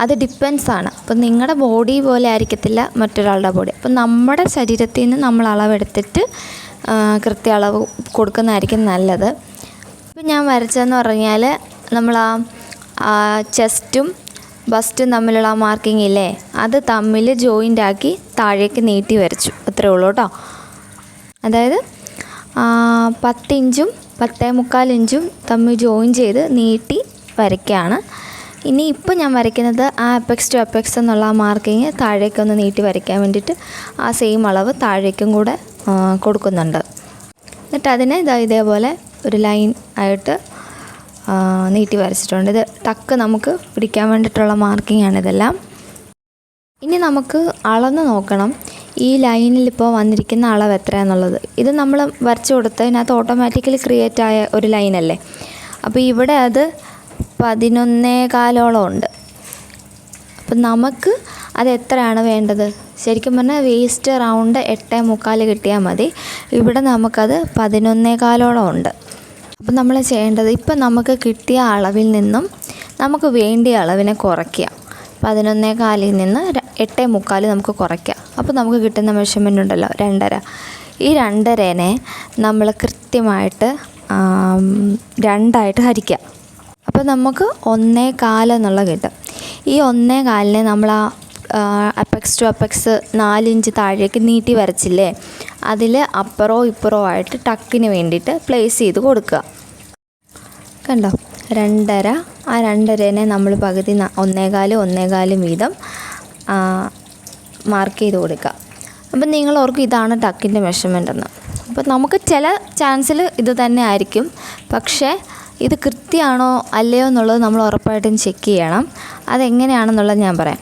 അത് ഡിപ്പെൻസാണ്. അപ്പം നിങ്ങളുടെ ബോഡി പോലെ ആയിരിക്കത്തില്ല മറ്റൊരാളുടെ ബോഡി. അപ്പം നമ്മുടെ ശരീരത്തിൽ നിന്ന് നമ്മൾ അളവെടുത്തിട്ട് കൃത്യ അളവ് കൊടുക്കുന്നതായിരിക്കും നല്ലത്. ഇപ്പം ഞാൻ വരച്ചതെന്ന് പറഞ്ഞാൽ നമ്മൾ ആ ചെസ്റ്റും ബസ്റ്റും തമ്മിലുള്ള ആ മാർക്കിംഗ് ഇല്ലേ, അത് തമ്മിൽ ജോയിൻ്റ് ആക്കി താഴേക്ക് നീട്ടി വരച്ചു. അത്രേ ഉള്ളൂ കേട്ടോ. അതായത് 10 ഇഞ്ചും 10.25 ഇഞ്ചും തമ്മിൽ ജോയിൻ ചെയ്ത് നീട്ടി വരയ്ക്കുകയാണ്. ഇനി ഇപ്പോൾ ഞാൻ വരയ്ക്കുന്നത് ആ അപ്പെക്സ് ടു അപ്പെക്സ് എന്നുള്ള ആ മാർക്കിങ് താഴേക്കൊന്ന് നീട്ടി വരയ്ക്കാൻ വേണ്ടിയിട്ട് ആ സെയിം അളവ് താഴേക്കും കൂടെ കൊടുക്കുന്നുണ്ട്. എന്നിട്ട് അതിനെ ഇതേപോലെ ഒരു ലൈൻ ആയിട്ട് നീട്ടി വരച്ചിട്ടുണ്ട്. ഇത് ടക്ക് നമുക്ക് പിടിക്കാൻ വേണ്ടിയിട്ടുള്ള മാർക്കിംഗ് ആണ് ഇതെല്ലാം. ഇനി നമുക്ക് അളന്ന് നോക്കണം ഈ ലൈനിൽ ഇപ്പോൾ വന്നിരിക്കുന്ന അളവ് എത്രയാണെന്നുള്ളത്. ഇത് നമ്മൾ വരച്ചു കൊടുത്തതിനകത്ത് ഓട്ടോമാറ്റിക്കലി ക്രിയേറ്റ് ആയ ഒരു ലൈനല്ലേ. അപ്പോൾ ഇവിടെ അത് 11.25 ഉണ്ട്. അപ്പം നമുക്ക് അത് എത്രയാണ് വേണ്ടത്, ശരിക്കും പറഞ്ഞാൽ വേസ്റ്റ് റൗണ്ട് 8.25 കിട്ടിയാൽ മതി. ഇവിടെ നമുക്കത് 11.25 ഉണ്ട്. അപ്പം നമ്മൾ ചെയ്യേണ്ടത്, ഇപ്പം നമുക്ക് കിട്ടിയ അളവിൽ നിന്നും നമുക്ക് വേണ്ടിയ അളവിനെ കുറയ്ക്കുക. 11.25 നിന്ന് 8.25 നമുക്ക് കുറയ്ക്കാം. അപ്പോൾ നമുക്ക് കിട്ടുന്ന മെഷർമെൻ്റ് ഉണ്ടല്ലോ 2.5. ഈ 2.5നെ നമ്മൾ കൃത്യമായിട്ട് 2 ഹരിക്കുക. അപ്പോൾ നമുക്ക് 1.25 എന്നുള്ള കിട്ടും. ഈ 1.25നെ നമ്മൾ അപ്പെക്സ് ടു അപ്പെക്സ് 4 ഇഞ്ച് താഴേക്ക് നീട്ടി വരച്ചില്ലേ, അതിൽ അപ്പുറവും ഇപ്പുറവും ആയിട്ട് ടക്കിന് വേണ്ടിയിട്ട് പ്ലേസ് ചെയ്ത് കൊടുക്കുക. കണ്ടോ, 2.5. ആ 2.5നെ നമ്മൾ പകുതി 1.25 വീതം മാർക്ക് ചെയ്ത് കൊടുക്കുക. അപ്പം നിങ്ങൾ ഓർക്കും ഇതാണ് ടക്കിൻ്റെ മെഷർമെൻ്റ് എന്ന്. അപ്പോൾ നമുക്ക് ചില ചാൻസിൽ ഇത് തന്നെ ആയിരിക്കും, പക്ഷേ ഇത് കൃത്യമാണോ അല്ലയോ എന്നുള്ളത് നമ്മൾ ഉറപ്പായിട്ടും ചെക്ക് ചെയ്യണം. അതെങ്ങനെയാണെന്നുള്ളത് ഞാൻ പറയാം.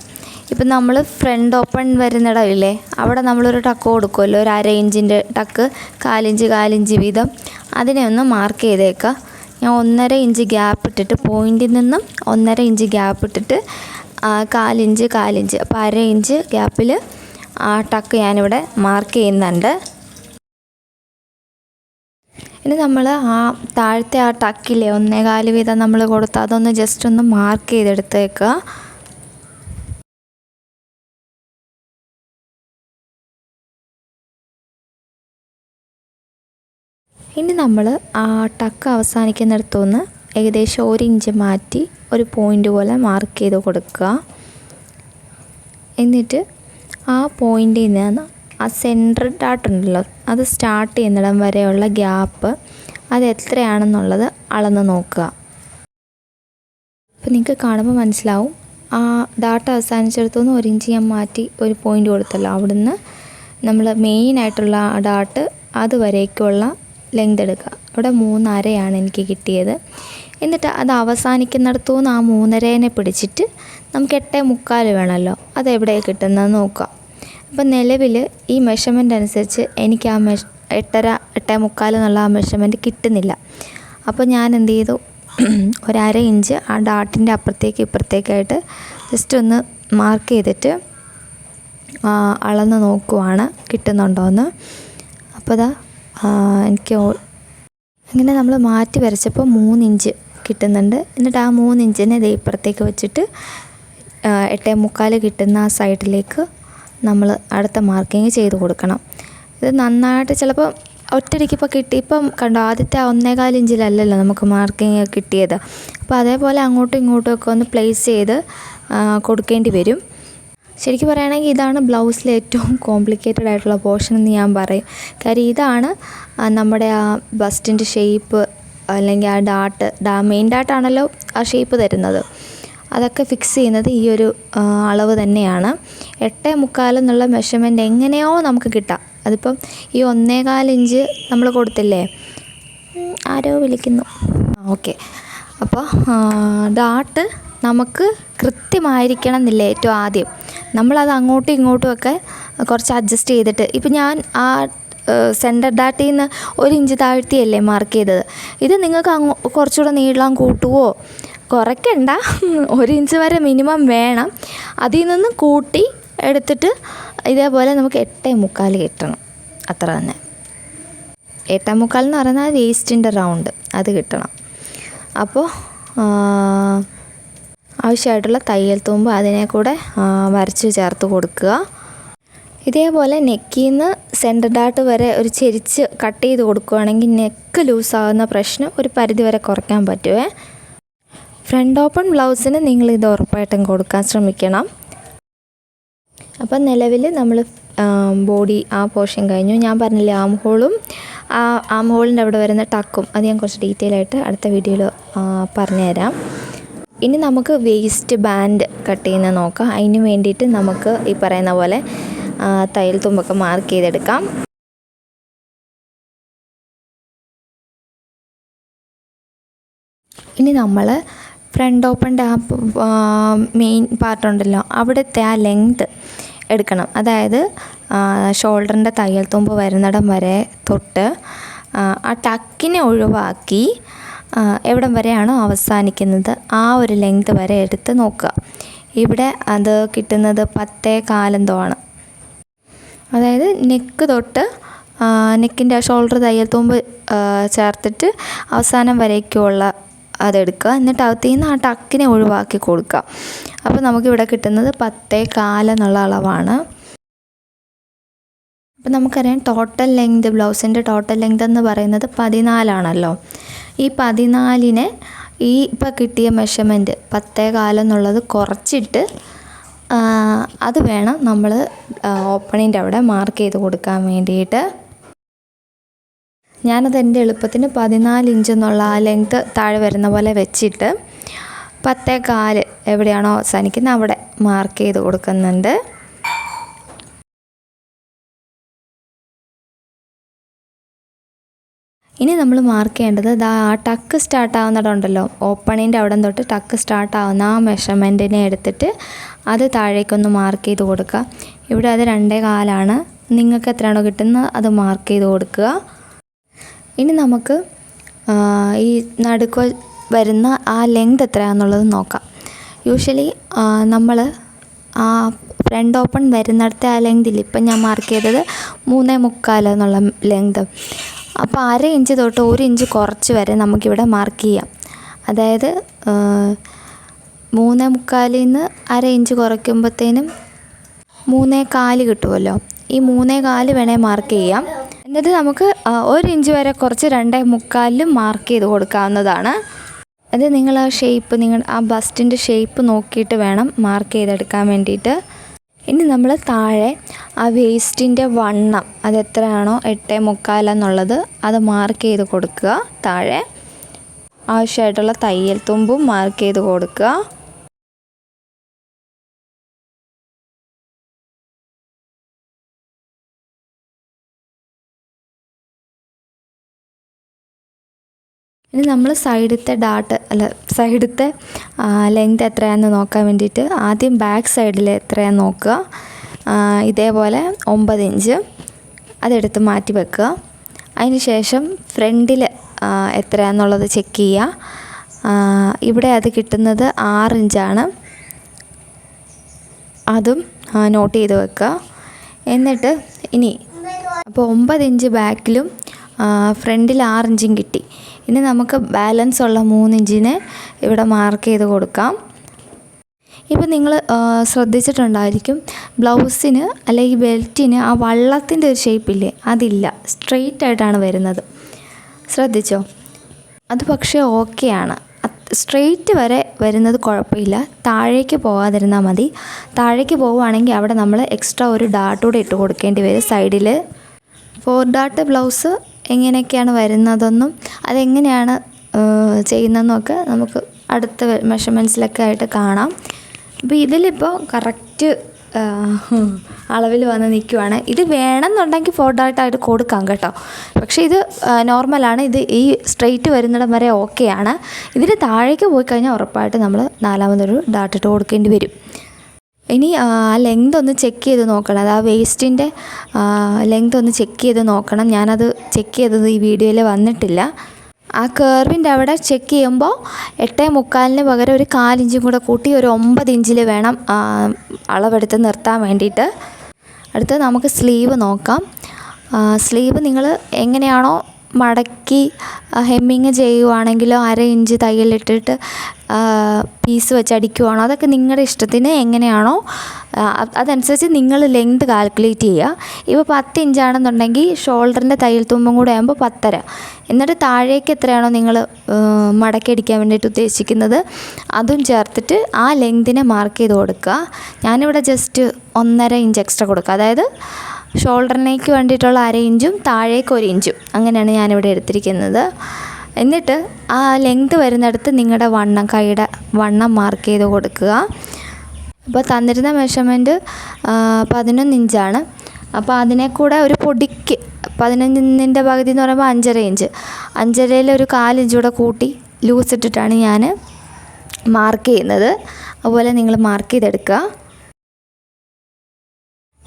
ഇപ്പം നമ്മൾ ഫ്രണ്ട് ഓപ്പൺ വരുന്നിടമില്ലേ, അവിടെ നമ്മളൊരു ടക്ക് കൊടുക്കുമല്ലോ, ഒരു 1/2 ഇഞ്ചിൻ്റെ ടക്ക്, 4 ഇഞ്ച് വീതം. അതിനെ ഒന്ന് മാർക്ക് ചെയ്തേക്കുക. ഞാൻ 1.5 ഇഞ്ച് ഗ്യാപ്പ് ഇട്ടിട്ട്, പോയിൻറ്റിൽ നിന്നും 1.5 ഇഞ്ച് ഗ്യാപ്പ് ഇട്ടിട്ട് 4 ഇഞ്ച് അപ്പോൾ 1/2 ഇഞ്ച് ഗ്യാപ്പിൽ ആ ടക്ക് ഞാനിവിടെ മാർക്ക് ചെയ്യുന്നുണ്ട്. ഇനി നമ്മൾ ആ താഴത്തെ ആ ടക്കില്ലേ 1.25 വീതം നമ്മൾ കൊടുത്ത് അതൊന്ന് ജസ്റ്റ് ഒന്ന് മാർക്ക് ചെയ്തെടുത്തേക്കുക. ഇനി നമ്മൾ ആ ടക്ക് അവസാനിക്കുന്നിടത്തുനിന്ന് ഏകദേശം 1 ഇഞ്ച് മാറ്റി ഒരു പോയിൻ്റ് പോലെ മാർക്ക് ചെയ്ത് കൊടുക്കുക. എന്നിട്ട് ആ പോയിൻ്റിൽ നിന്ന് ആ സെൻറ്റർ ഡാട്ട് ഉണ്ടല്ലോ, അത് സ്റ്റാർട്ട് ചെയ്യുന്നിടം വരെയുള്ള ഗ്യാപ്പ് അത് എത്രയാണെന്നുള്ളത് അളന്ന് നോക്കുക. അപ്പോൾ നിങ്ങൾക്ക് കാണുമ്പോൾ മനസ്സിലാവും, ആ ഡാട്ട് അവസാനിച്ചിടത്തുനിന്ന് 1 ഇഞ്ച് ഞാൻ മാറ്റി ഒരു പോയിൻ്റ് കൊടുത്തല്ലോ, അവിടുന്ന് നമ്മൾ മെയിനായിട്ടുള്ള ആ ഡാട്ട് അതുവരേക്കുള്ള ലെങ്ത് എടുക്കുക. ഇവിടെ 3.5 എനിക്ക് കിട്ടിയത്. എന്നിട്ട് അത് അവസാനിക്കുന്നിടത്തുനിന്ന് ആ 3.5നെ പിടിച്ചിട്ട് നമുക്ക് 8.25 വേണമല്ലോ, അതെവിടെയാണ് കിട്ടുന്നത് നോക്കുക. അപ്പം നിലവിൽ ഈ മെഷർമെൻ്റ് അനുസരിച്ച് എനിക്ക് ആ 8.25 എന്നുള്ള ആ മെഷർമെൻറ്റ് കിട്ടുന്നില്ല. അപ്പോൾ ഞാൻ എന്ത് ചെയ്തു, ഒരു 1/2 ഇഞ്ച് ആ ഡാട്ടിൻ്റെ അപ്പുറത്തേക്ക് ഇപ്പുറത്തേക്കായിട്ട് ജസ്റ്റ് ഒന്ന് മാർക്ക് ചെയ്തിട്ട് അളന്ന് നോക്കുവാണ് കിട്ടുന്നുണ്ടോയെന്ന്. അപ്പോൾ എനിക്ക് അങ്ങനെ നമ്മൾ മാറ്റി വരച്ചപ്പോൾ 3 ഇഞ്ച് കിട്ടുന്നുണ്ട്. എന്നിട്ട് ആ 3 ഇഞ്ചിനെ ദേ ഇപ്പുറത്തേക്ക് വെച്ചിട്ട് 8.25 കിട്ടുന്ന ആ സൈഡിലേക്ക് നമ്മൾ അടുത്ത മാർക്കിങ് ചെയ്ത് കൊടുക്കണം. ഇത് നന്നായിട്ട് ചിലപ്പോൾ ഒറ്റയടിക്കിപ്പോൾ കിട്ടി. ഇപ്പം കണ്ടോ, ആദ്യത്തെ 1.25 ഇഞ്ചിലല്ലല്ലോ നമുക്ക് മാർക്കിങ് കിട്ടിയത്. അപ്പോൾ അതേപോലെ അങ്ങോട്ടും ഇങ്ങോട്ടും ഒക്കെ ഒന്ന് പ്ലേസ് ചെയ്ത് കൊടുക്കേണ്ടി വരും. ശരിക്കും പറയുകയാണെങ്കിൽ ഇതാണ് ബ്ലൗസിലെ ഏറ്റവും കോംപ്ലിക്കേറ്റഡ് ആയിട്ടുള്ള പോർഷൻ എന്ന് ഞാൻ പറയും. കാര്യം ഇതാണ് നമ്മുടെ ആ ബസ്റ്റിൻ്റെ ഷേപ്പ്, അല്ലെങ്കിൽ ആ മെയിൻ ഡാട്ടാണല്ലോ ആ ഷേപ്പ് തരുന്നത്. അതൊക്കെ ഫിക്സ് ചെയ്യുന്നത് ഈ ഒരു അളവ് തന്നെയാണ്. 8.25 എന്നുള്ള മെഷർമെൻറ്റ് എങ്ങനെയോ നമുക്ക് കിട്ടാം. അതിപ്പം ഈ 1.25 ഇഞ്ച് നമ്മൾ കൊടുത്തില്ലേ, ആരോ വിളിക്കുന്നു, ഓക്കെ. അപ്പോൾ ഡാട്ട് നമുക്ക് കൃത്യമായിരിക്കണം എന്നില്ല ഏറ്റവും ആദ്യം. നമ്മളത് അങ്ങോട്ടും ഇങ്ങോട്ടും ഒക്കെ കുറച്ച് അഡ്ജസ്റ്റ് ചെയ്തിട്ട്, ഇപ്പം ഞാൻ ആ സെൻറ്റർ ഡാട്ടിൽ നിന്ന് 1 ഇഞ്ച് താഴ്ത്തിയല്ലേ മാർക്ക് ചെയ്തത്. ഇത് നിങ്ങൾക്ക് കുറച്ചുകൂടെ നീളം കൂട്ടുവോ, കുറയ്ക്കണ്ട, 1 ഇഞ്ച് വരെ മിനിമം വേണം. അതിൽ നിന്ന് കൂട്ടി എടുത്തിട്ട് ഇതേപോലെ നമുക്ക് 8.25 കിട്ടണം, അത്ര തന്നെ. 8.25 എന്ന് പറയുന്നത് വേസ്റ്റിൻ്റെ റൗണ്ട് അത് കിട്ടണം. അപ്പോൾ ആവശ്യമായിട്ടുള്ള തയ്യൽ തുമ്പ് അതിനെ കൂടെ വരച്ച് ചേർത്ത് കൊടുക്കുക. ഇതേപോലെ നെക്കിൽ നിന്ന് സെൻറ്റർ ഡാട്ട് വരെ ഒരു ചെരിച്ച് കട്ട് ചെയ്ത് കൊടുക്കുകയാണെങ്കിൽ നെക്ക് ലൂസാകുന്ന പ്രശ്നം ഒരു പരിധി വരെ കുറയ്ക്കാൻ പറ്റുമേ. ഫ്രണ്ട് ഓപ്പൺ ബ്ലൗസിന് നിങ്ങളിത് ഉറപ്പായിട്ടും കൊടുക്കാൻ ശ്രമിക്കണം. അപ്പം നിലവിൽ നമ്മൾ ബോഡി ആ പോർഷൻ കഴിഞ്ഞു. ഞാൻ പറഞ്ഞില്ലേ ആം ഹോളിൻ്റെ അവിടെ വരുന്ന ടക്കും, അത് ഞാൻ കുറച്ച് ഡീറ്റെയിൽ ആയിട്ട് അടുത്ത വീഡിയോയിൽ പറഞ്ഞുതരാം. ഇനി നമുക്ക് വേസ്റ്റ് ബാൻഡ് കട്ട് ചെയ്യുന്നത് നോക്കാം. അതിന് വേണ്ടിയിട്ട് നമുക്ക് ഈ പറയുന്ന പോലെ തയ്യൽ തുമ്പൊക്കെ മാർക്ക് ചെയ്തെടുക്കാം. ഇനി നമ്മൾ ഫ്രണ്ട് ഓപ്പണിൻ്റെ ആ മെയിൻ പാർട്ടുണ്ടല്ലോ, അവിടുത്തെ ആ ലെങ്ത് എടുക്കണം. അതായത് ഷോൾഡറിൻ്റെ തയ്യൽ തുമ്പ് വരുന്നിടം വരെ തൊട്ട് ആ ടക്കിനെ ഒഴിവാക്കി എവിടം വരെയാണോ അവസാനിക്കുന്നത് ആ ഒരു ലെങ്ത് വരെ എടുത്ത് നോക്കുക. ഇവിടെ അത് കിട്ടുന്നത് 10.25 ആണ്. അതായത് നെക്ക് തൊട്ട് നെക്കിൻ്റെ ഷോൾഡർ തയ്യൽ തുമ്പ് ചേർത്തിട്ട് അവസാനം വരയ്ക്കുള്ള അതെടുക്കുക. എന്നിട്ട് അകത്തു നിന്ന് ആ ടക്കിനെ ഒഴിവാക്കി കൊടുക്കുക. അപ്പോൾ നമുക്കിവിടെ കിട്ടുന്നത് 10.25 എന്നുള്ള അളവാണ്. അപ്പോൾ നമുക്കറിയാം ടോട്ടൽ ലെങ്ത്, ബ്ലൗസിൻ്റെ ടോട്ടൽ ലെങ്ത് എന്ന് പറയുന്നത് 14 ഈ 14നെ ഈ ഇപ്പോൾ കിട്ടിയ മെഷർമെൻറ്റ് 10.25 എന്നുള്ളത് കുറച്ചിട്ട് അത് വേണം നമ്മൾ ഓപ്പണിൻ്റെ അവിടെ മാർക്ക് ചെയ്ത് കൊടുക്കാൻ വേണ്ടിയിട്ട്. ഞാനത് എൻ്റെ എളുപ്പത്തിന് 14 ഇഞ്ച് എന്നുള്ള ആ ലെങ്ത്ത് താഴെ വരുന്ന പോലെ വെച്ചിട്ട് 10.25 എവിടെയാണോ അവസാനിക്കുന്നത് അവിടെ മാർക്ക് ചെയ്ത് കൊടുക്കുന്നുണ്ട്. ഇനി നമ്മൾ മാർക്ക് ചെയ്യേണ്ടത് ആ ടക്ക് സ്റ്റാർട്ടാവുന്നിടമുണ്ടല്ലോ, ഓപ്പണിൻ്റെ അവിടെ തൊട്ട് ടക്ക് സ്റ്റാർട്ടാവുന്ന ആ മെഷർമെൻറ്റിനെ എടുത്തിട്ട് അത് താഴേക്കൊന്ന് മാർക്ക് ചെയ്ത് കൊടുക്കുക. ഇവിടെ അത് 2.25 നിങ്ങൾക്ക് എത്രയാണോ കിട്ടുന്നത് അത് മാർക്ക് ചെയ്ത് കൊടുക്കുക. ഇനി നമുക്ക് ഈ നടുക്ക് വരുന്ന ആ ലെങ്ത് എത്രയാണെന്നുള്ളത് നോക്കാം. യൂഷ്വലി നമ്മൾ ആ ഫ്രണ്ട് ഓപ്പൺ വരുന്നിടത്തെ ആ ലെങ്തിൽ ഇപ്പം ഞാൻ മാർക്ക് ചെയ്തത് 3.25 എന്നുള്ള ലെങ്ത്. അപ്പോൾ 1/2 ഇഞ്ച് തൊട്ട് 1 ഇഞ്ച് കുറച്ച് വരെ നമുക്കിവിടെ മാർക്ക് ചെയ്യാം. അതായത് 3.25 നിന്ന് 1/2 ഇഞ്ച് കുറയ്ക്കുമ്പോഴത്തേനും 3.25 കിട്ടുമല്ലോ. ഈ 3.25 വേണേൽ മാർക്ക് ചെയ്യാം. എന്നിട്ട് നമുക്ക് 1 ഇഞ്ച് വരെ കുറച്ച് 2.25 മാർക്ക് ചെയ്ത് കൊടുക്കാവുന്നതാണ്. അത് നിങ്ങൾ ആ ഷേപ്പ്, നിങ്ങൾ ആ ബസ്റ്റിൻ്റെ ഷേപ്പ് നോക്കിയിട്ട് വേണം മാർക്ക് ചെയ്തെടുക്കാൻ വേണ്ടിയിട്ട്. ഇനി നമ്മൾ താഴെ ആ വേസ്റ്റിൻ്റെ വണ്ണം അതെത്രയാണോ 8.25 എന്നുള്ളത് അത് മാർക്ക് ചെയ്ത് കൊടുക്കുക. താഴെ ആവശ്യമായിട്ടുള്ള തയ്യൽ തുമ്പും മാർക്ക് ചെയ്ത് കൊടുക്കുക. ഇനി നമ്മൾ സൈഡത്തെ ലെങ്ത് എത്രയാണെന്ന് നോക്കാൻ വേണ്ടിയിട്ട് ആദ്യം ബാക്ക് സൈഡിൽ എത്രയാണെന്ന് നോക്കുക. ഇതേപോലെ 9 ഇഞ്ച് അതെടുത്ത് മാറ്റി വെക്കുക. അതിന് ശേഷം ഫ്രണ്ടിൽ എത്രയാണെന്നുള്ളത് ചെക്ക് ചെയ്യുക. ഇവിടെ അത് കിട്ടുന്നത് 6 ഇഞ്ചാണ്. അതും നോട്ട് ചെയ്ത് വെക്കുക. എന്നിട്ട് ഇനി അപ്പോൾ 9 ഇഞ്ച് ബാക്കിലും ഫ്രണ്ടിൽ 6 ഇഞ്ചും കിട്ടി. ഇനി നമുക്ക് ബാലൻസ് ഉള്ള 3 ഇഞ്ചിനെ ഇവിടെ മാർക്ക് ചെയ്ത് കൊടുക്കാം. ഇപ്പോൾ നിങ്ങൾ ശ്രദ്ധിച്ചിട്ടുണ്ടായിരിക്കും, ബ്ലൗസിന് അല്ലെങ്കിൽ ബെൽറ്റിന് ആ വള്ളത്തിൻ്റെ ഒരു ഷേപ്പില്ലേ, അതില്ല, സ്ട്രെയിറ്റ് ആയിട്ടാണ് വരുന്നത്. ശ്രദ്ധിച്ചോ? അത് പക്ഷേ ഓക്കെയാണ്. സ്ട്രെയിറ്റ് വരെ വരുന്നത് കുഴപ്പമില്ല, താഴേക്ക് പോകാതിരുന്നാൽ മതി. താഴേക്ക് പോവുകയാണെങ്കിൽ അവിടെ നമ്മൾ എക്സ്ട്രാ ഒരു ഡാട്ട് കൂടെ ഇട്ട് കൊടുക്കേണ്ടി വരും സൈഡിൽ. 4 ഡാട്ട് ബ്ലൗസ് എങ്ങനെയൊക്കെയാണ് വരുന്നതെന്നും അതെങ്ങനെയാണ് ചെയ്യുന്നതെന്നൊക്കെ നമുക്ക് അടുത്ത മെഷർമെൻറ്റ്സിലൊക്കെ ആയിട്ട് കാണാം. അപ്പോൾ ഇതിലിപ്പോൾ കറക്റ്റ് അളവിൽ വന്ന് നിൽക്കുവാണ്. ഇത് വേണമെന്നുണ്ടെങ്കിൽ 4 ഡാട്ടായിട്ട് കൊടുക്കാം കേട്ടോ. പക്ഷേ ഇത് നോർമലാണ്. ഇത് ഈ സ്ട്രെയിറ്റ് വരുന്നിടം വരെ ഓക്കെയാണ്. ഇതിൽ താഴേക്ക് പോയി കഴിഞ്ഞാൽ ഉറപ്പായിട്ട് നമ്മൾ 4മതൊരു ഡാട്ടിട്ട് കൊടുക്കേണ്ടി വരും. ഇനി ആ ലെങ്ത് ഒന്ന് ചെക്ക് ചെയ്ത് നോക്കണം. അത് ആ വേസ്റ്റിൻ്റെ ലെങ്ത് ഒന്ന് ചെക്ക് ചെയ്ത് നോക്കണം. ഞാനത് ചെക്ക് ചെയ്തത് ഈ വീഡിയോയിൽ വന്നിട്ടില്ല. ആ കർവിൻ്റെ അവിടെ ചെക്ക് ചെയ്യുമ്പോൾ 8.25 പകരം ഒരു 4 ഇഞ്ചും കൂടെ കൂട്ടി ഒരു 9 ഇഞ്ചിൽ വേണം അളവെടുത്ത് നിർത്താൻ വേണ്ടിയിട്ട്. അടുത്ത് നമുക്ക് സ്ലീവ് നോക്കാം. സ്ലീവ് നിങ്ങൾ എങ്ങനെയാണോ മടക്കി ഹെമ്മിങ് ചെയ്യുവാണെങ്കിലോ 1/2 ഇഞ്ച് തയ്യലിട്ടിട്ട് പീസ് വെച്ച് അടിക്കുവാണോ, അതൊക്കെ നിങ്ങളുടെ ഇഷ്ടത്തിന് എങ്ങനെയാണോ അതനുസരിച്ച് നിങ്ങൾ ലെങ്ത് കാൽക്കുലേറ്റ് ചെയ്യുക. ഇപ്പോൾ 10 ഇഞ്ചാണെന്നുണ്ടെങ്കിൽ ഷോൾഡറിൻ്റെ തയ്യൽ തുമ്പും കൂടെ ആകുമ്പോൾ 10.5. എന്നിട്ട് താഴേക്ക് എത്രയാണോ നിങ്ങൾ മടക്കി അടിക്കാൻ വേണ്ടിയിട്ട് ഉദ്ദേശിക്കുന്നത് അതും ചേർത്തിട്ട് ആ ലെങ്തിനെ മാർക്ക് ചെയ്ത് കൊടുക്കുക. ഞാനിവിടെ ജസ്റ്റ് 1.5 ഇഞ്ച് എക്സ്ട്രാ കൊടുക്കുക. അതായത് ഷോൾഡറിനേക്ക് വേണ്ടിയിട്ടുള്ള 1/2 ഇഞ്ചും താഴേക്ക് 1 ഇഞ്ചും അങ്ങനെയാണ് ഞാനിവിടെ എടുത്തിരിക്കുന്നത്. എന്നിട്ട് ആ ലെങ്ത് വരുന്നിടത്ത് നിങ്ങളുടെ കൈയുടെ വണ്ണം മാർക്ക് ചെയ്ത് കൊടുക്കുക. അപ്പോൾ തന്നിരുന്ന മെഷർമെൻറ്റ് 11 ഇഞ്ചാണ്. അപ്പോൾ അതിനെ കൂടെ ഒരു പൊടിക്ക് 15ൻ്റെ പകുതി എന്ന് പറയുമ്പോൾ 5.5 ഇഞ്ച്, 5.5യിൽ ഒരു 4 ഇഞ്ച് കൂടെ കൂട്ടി ലൂസ് ഇട്ടിട്ടാണ് ഞാൻ മാർക്ക് ചെയ്യുന്നത്. അതുപോലെ നിങ്ങൾ മാർക്ക് ചെയ്തെടുക്കുക.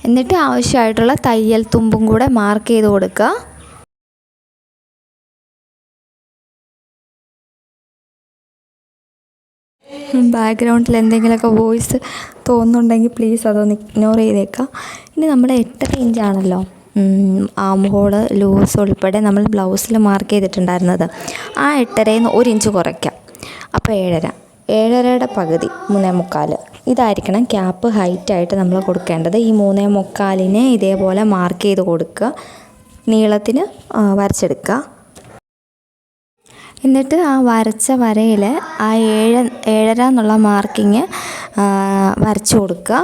എന്നിട്ട് ആവശ്യമായിട്ടുള്ള തയ്യൽ തുമ്പും കൂടെ മാർക്ക് ചെയ്ത് കൊടുക്കുക. ബാക്ക്ഗ്രൗണ്ടിൽ എന്തെങ്കിലുമൊക്കെ വോയിസ് തോന്നുന്നുണ്ടെങ്കിൽ പ്ലീസ് അതൊന്ന് ഇഗ്നോർ ചെയ്തേക്കാം. ഇനി നമ്മുടെ 8.5 ഇഞ്ചാണല്ലോ ആം ഹോള് ലൂസ് ഉൾപ്പെടെ നമ്മൾ ബ്ലൗസിൽ മാർക്ക് ചെയ്തിട്ടുണ്ടായിരുന്നത്. ആ 8.5-ൽ നിന്ന് 1 ഇഞ്ച് കുറയ്ക്കാം. അപ്പോൾ 7.5, 7.5യുടെ പകുതി 3.25. ഇതായിരിക്കണം ക്യാപ്പ് ഹൈറ്റായിട്ട് നമ്മൾ കൊടുക്കേണ്ടത്. ഈ 3.25-നെ ഇതേപോലെ മാർക്ക് ചെയ്ത് കൊടുക്കുക, നീളത്തിന് വരച്ചെടുക്കുക. എന്നിട്ട് ആ വരച്ച വരയിൽ ആ 7.5 എന്നുള്ള മാർക്കിങ് വരച്ചു കൊടുക്കുക.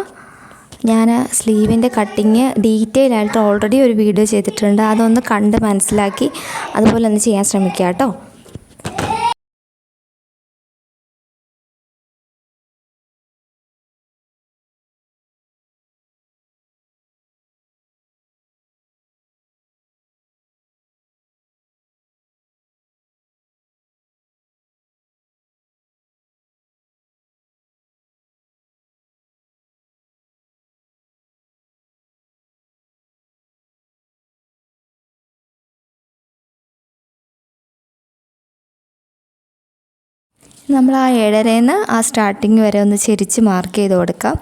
ഞാൻ സ്ലീവിൻ്റെ കട്ടിങ് ഡീറ്റെയിൽ ആയിട്ട് ഓൾറെഡി ഒരു വീഡിയോ ചെയ്തിട്ടുണ്ട്. അതൊന്ന് കണ്ട് മനസ്സിലാക്കി അതുപോലെ ഒന്ന് ചെയ്യാൻ ശ്രമിക്കുക കേട്ടോ. നമ്മൾ ആ 7.5-ന്ന് ആ സ്റ്റാർട്ടിങ് വരെ ഒന്ന് ചെരിച്ച് മാർക്ക് ചെയ്ത് കൊടുക്കാം.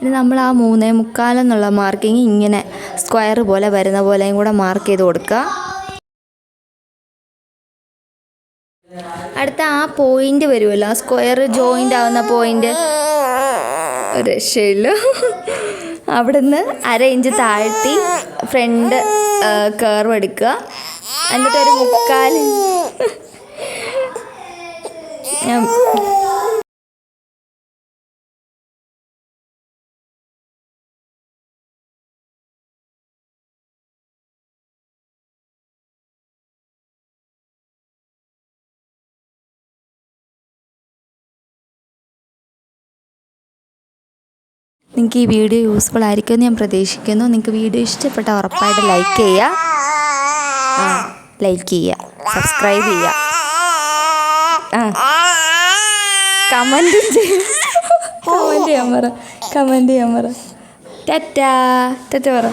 ഇനി നമ്മൾ ആ 3.25 എന്നുള്ള മാർക്കിങ് ഇങ്ങനെ സ്ക്വയർ പോലെ വരുന്ന പോലെയും കൂടെ മാർക്ക് ചെയ്ത് കൊടുക്കുക. അടുത്ത ആ പോയിൻ്റ് വരുമല്ലോ, ആ സ്ക്വയർ ജോയിൻ്റ് ആവുന്ന പോയിൻ്റ്, രക്ഷയില്ല, അവിടുന്ന് 1/2 ഇഞ്ച് താഴ്ത്തി ഫ്രണ്ട് കർവ് എടുക്കുക. എന്നിട്ടൊരു 3/4 നിങ്ങൾക്ക് ഈ വീഡിയോ യൂസ്ഫുൾ ആയിരിക്കുമെന്ന് ഞാൻ പ്രതീക്ഷിക്കുന്നു. നിങ്ങൾക്ക് വീഡിയോ ഇഷ്ടപ്പെട്ട ഉറപ്പായിട്ട് ലൈക്ക് ചെയ്യുക, സബ്സ്ക്രൈബ് ചെയ്യുക, കമൻറ്റും ചെയ്യുക. കമൻറ്റ് ചെയ്യാൻ പറ ടാറ്റാ പറ.